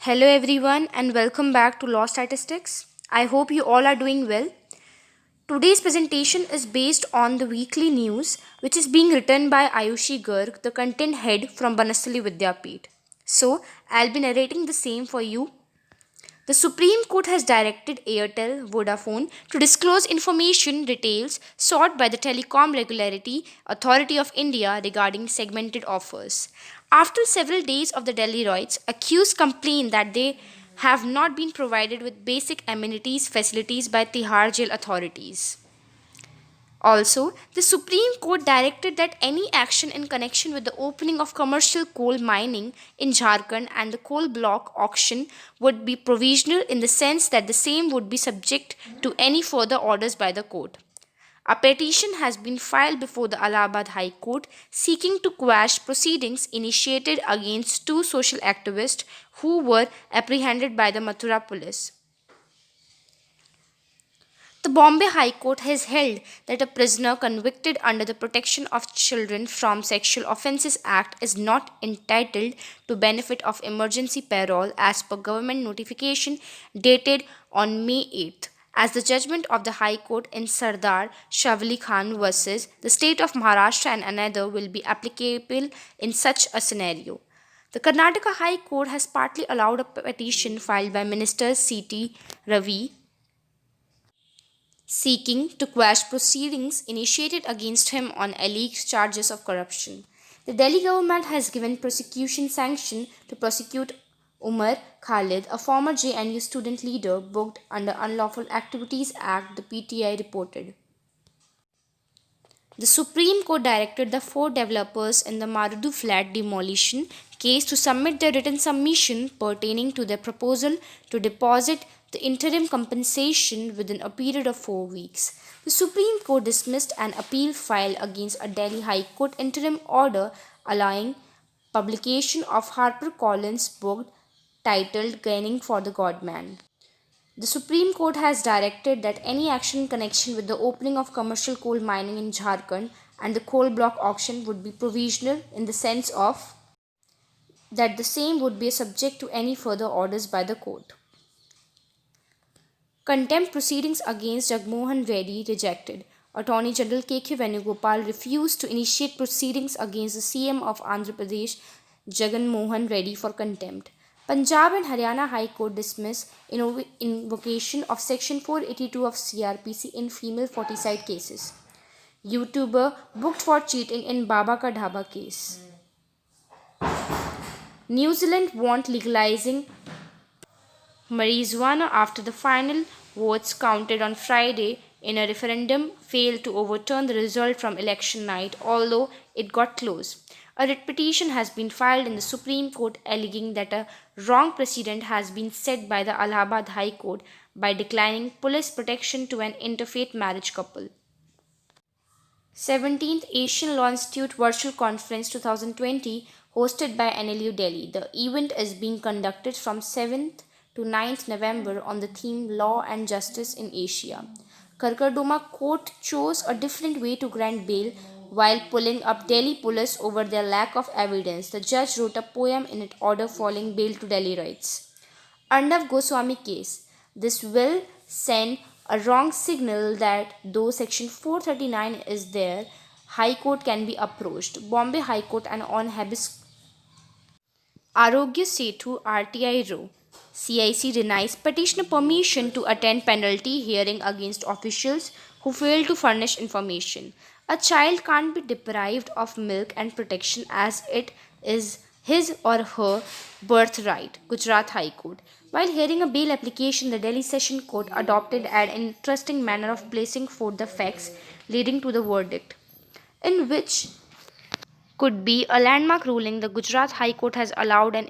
Hello, everyone, and welcome back to Law Statistics. I hope you all are doing well. Today's presentation is based on the weekly news, which is being written by Ayushi Garg, the content head from Banasali Vidyapeeth. So, I'll be narrating the same for you. The Supreme Court has directed Airtel Vodafone to disclose information details sought by the Telecom Regulatory Authority of India regarding segmented offers. After several days of the Delhi riots, accused complained that they have not been provided with basic amenities facilities by Tihar jail authorities. Also, the Supreme Court directed that any action in connection with the opening of commercial coal mining in Jharkhand and the coal block auction would be provisional in the sense that the same would be subject to any further orders by the court. A petition has been filed before the Allahabad High Court seeking to quash proceedings initiated against two social activists who were apprehended by the Mathura police. The Bombay High Court has held that a prisoner convicted under the Protection of Children from Sexual Offences Act is not entitled to benefit of emergency parole as per government notification dated on May 8th, as the judgment of the High Court in Sardar Shavli Khan versus the state of Maharashtra and another will be applicable in such a scenario. The Karnataka High Court has partly allowed a petition filed by Minister C.T. Ravi seeking to quash proceedings initiated against him on alleged charges of corruption. The Delhi government has given prosecution sanction to prosecute Umar Khalid, a former JNU student leader booked under Unlawful Activities Act, the PTI reported. The Supreme Court directed the four developers in the Marudu flat demolition case to submit their written submission pertaining to their proposal to deposit the interim compensation within a period of 4 weeks. The Supreme Court dismissed an appeal filed against a Delhi High Court interim order allowing publication of HarperCollins book titled Gaining for the Godman. The Supreme Court has directed that any action in connection with the opening of commercial coal mining in Jharkhand and the coal block auction would be provisional in the sense of that the same would be subject to any further orders by the court. Contempt proceedings against Jagmohan Reddy rejected. Attorney General K.K. Venugopal refused to initiate proceedings against the CM of Andhra Pradesh, Jagan Mohan Reddy, for contempt. Punjab and Haryana High Court dismiss invocation of Section 482 of CRPC in female foeticide cases. YouTuber booked for cheating in Baba Ka Dhaba case. New Zealand want legalizing marijuana after the final votes counted on Friday in a referendum failed to overturn the result from election night, although it got close. A writ petition has been filed in the Supreme Court alleging that a wrong precedent has been set by the Allahabad High Court by declining police protection to an interfaith marriage couple. 17th Asian Law Institute Virtual Conference 2020 hosted by NLU Delhi. The event is being conducted from 7th to 9th November on the theme Law and Justice in Asia. Karkardoma Court chose a different way to grant bail while pulling up Delhi police over their lack of evidence. The judge wrote a poem in its order falling bail to Delhi rights. Arnav Goswami case. This will send a wrong signal that though Section 439 is there, High Court can be approached. Bombay High Court and on habeas Arogya Setu RTI Row. CIC denies petitioner permission to attend penalty hearing against officials who fail to furnish information. A child can't be deprived of milk and protection as it is his or her birthright. Gujarat High Court. While hearing a bail application, the Delhi Session Court adopted an interesting manner of placing forth the facts leading to the verdict, in which could be a landmark ruling. The Gujarat High Court has allowed an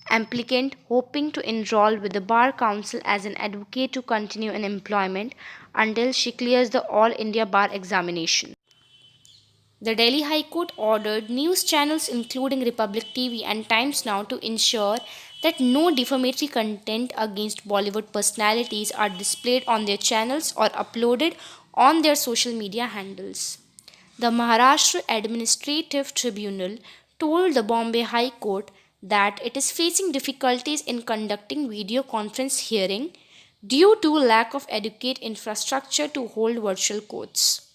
applicant hoping to enroll with the Bar Council as an advocate to continue in employment until she clears the All India Bar examination. The Delhi High Court ordered news channels including Republic TV and Times Now to ensure that no defamatory content against Bollywood personalities are displayed on their channels or uploaded on their social media handles. The Maharashtra Administrative Tribunal told the Bombay High Court that it is facing difficulties in conducting video conference hearing due to lack of adequate infrastructure to hold virtual courts.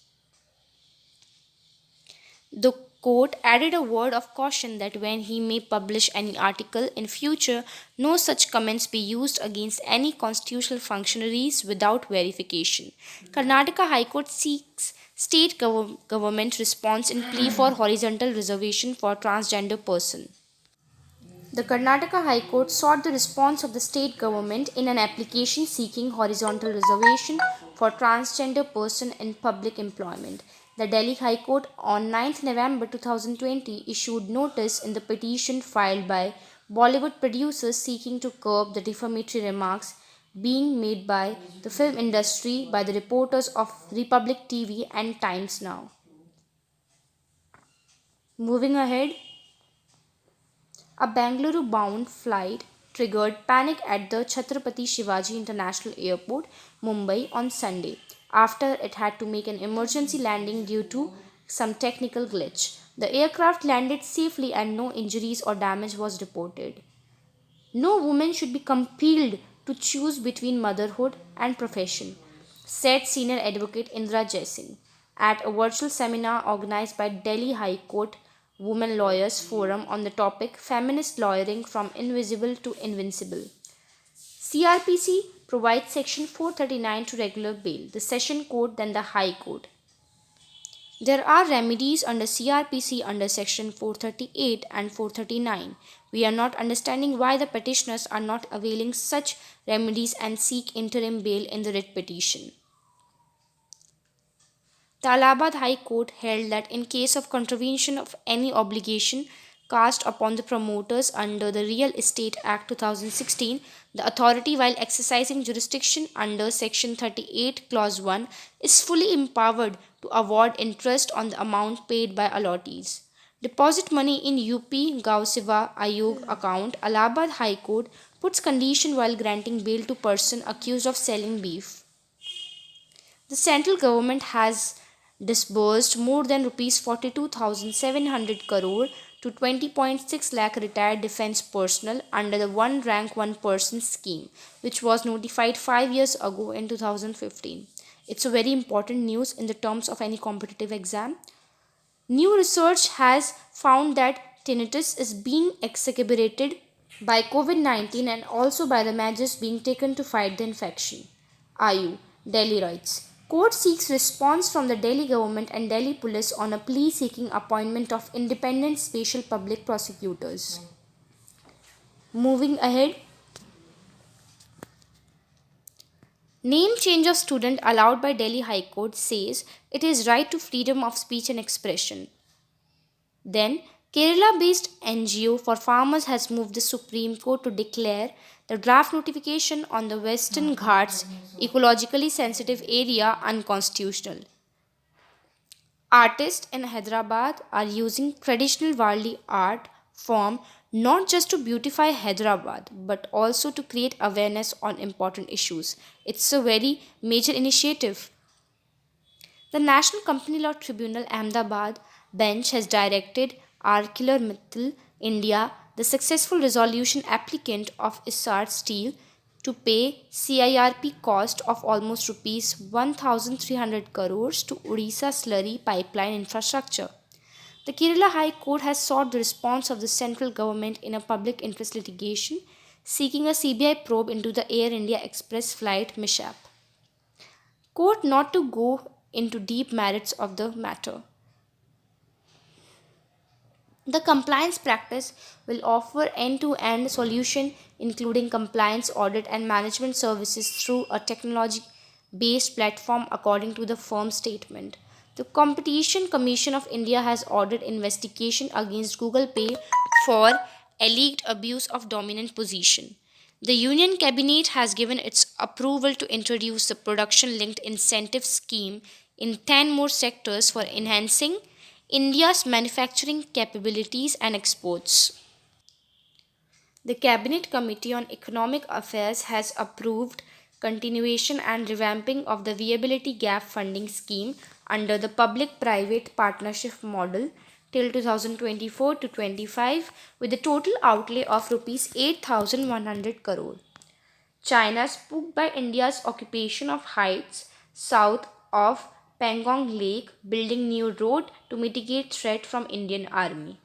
The court added a word of caution that when he may publish any article in future, no such comments be used against any constitutional functionaries without verification. Karnataka High Court seeks state government response in plea for horizontal reservation for transgender person. The Karnataka High Court sought the response of the state government in an application seeking horizontal reservation for transgender person in public employment. The Delhi High Court on 9th November 2020 issued notice in the petition filed by Bollywood producers seeking to curb the defamatory remarks being made by the film industry by the reporters of Republic TV and Times Now. Moving ahead, a Bangalore bound flight triggered panic at the Chhatrapati Shivaji International Airport, Mumbai on Sunday after it had to make an emergency landing due to some technical glitch. The aircraft landed safely and no injuries or damage was reported. No woman should be compelled to choose between motherhood and profession, said senior advocate Indra Jaising at a virtual seminar organized by Delhi High Court Women Lawyers Forum on the topic Feminist Lawyering from Invisible to Invincible. CRPC provides Section 439 to regular bail, the Session Court, then the High Court. There are remedies under CRPC under Section 438 and 439. We are not understanding why the petitioners are not availing such remedies and seek interim bail in the writ petition. The Allahabad High Court held that in case of contravention of any obligation cast upon the promoters under the Real Estate Act 2016, the authority, while exercising jurisdiction under Section 38, Clause 1, is fully empowered to award interest on the amount paid by allottees. Deposit money in UP Gav Seva Ayog account. Allahabad High Court puts condition while granting bail to person accused of selling beef. The central government has disbursed more than rupees 42,700 crore to 20.6 lakh retired defense personnel under the one rank one person scheme, which was notified 5 years ago in 2015. It's a very important news in the terms of any competitive exam. New research has found that tinnitus is being exacerbated by COVID-19 and also by the measures being taken to fight the infection. Ayu, Delhi writes. Court seeks response from the Delhi government and Delhi police on a plea seeking appointment of independent special public prosecutors. Moving ahead, name change of student allowed by Delhi High Court says it is right to freedom of speech and expression. Then, Kerala-based NGO for Farmers has moved the Supreme Court to declare the draft notification on the Western Ghats ecologically sensitive area unconstitutional. Artists in Hyderabad are using traditional Warli art form not just to beautify Hyderabad but also to create awareness on important issues. It's a very major initiative. The National Company Law Tribunal Ahmedabad bench has directed ArcelorMittal India, the successful resolution applicant of Essar Steel, to pay CIRP cost of almost rupees 1,300 crores to Odisha slurry pipeline infrastructure. The Kerala High Court has sought the response of the central government in a public interest litigation seeking a CBI probe into the Air India Express flight mishap. Court not to go into deep merits of the matter. The compliance practice will offer end-to-end solution including compliance audit and management services through a technology-based platform according to the firm's statement. The Competition Commission of India has ordered investigation against Google Pay for alleged abuse of dominant position. The Union Cabinet has given its approval to introduce the production linked incentive scheme in 10 more sectors for enhancing India's manufacturing capabilities and exports. The Cabinet Committee on Economic Affairs has approved continuation and revamping of the Viability Gap Funding Scheme under the Public Private Partnership model till 2024 to 25 with a total outlay of rupees 8,100 crore. China spooked by India's occupation of heights south of Pangong Lake, building new road to mitigate threat from Indian Army.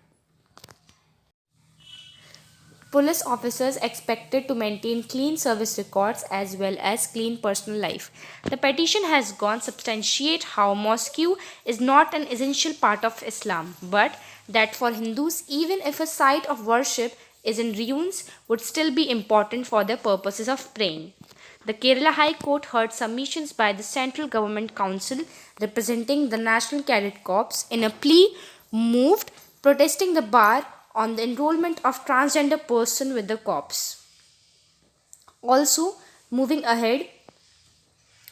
Police officers expected to maintain clean service records as well as clean personal life. The petition has gone substantiate how mosque is not an essential part of Islam, but that for Hindus, even if a site of worship is in ruins, would still be important for the purposes of praying. The Kerala High Court heard submissions by the Central Government Council representing the National Cadet Corps in a plea moved protesting the bar on the enrollment of transgender person with the corps. Also, moving ahead,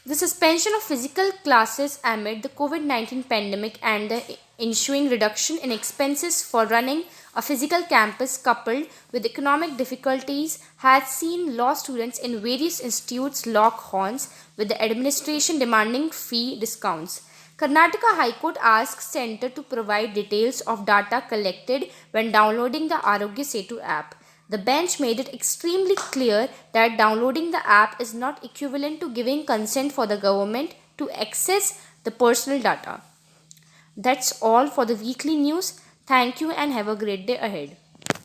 the suspension of physical classes amid the COVID-19 pandemic and the ensuing reduction in expenses for running a physical campus coupled with economic difficulties has seen law students in various institutes lock horns with the administration demanding fee discounts. Karnataka High Court asks Center to provide details of data collected when downloading the Arogya Setu app. The bench made it extremely clear that downloading the app is not equivalent to giving consent for the government to access the personal data. That's all for the weekly news. Thank you and have a great day ahead.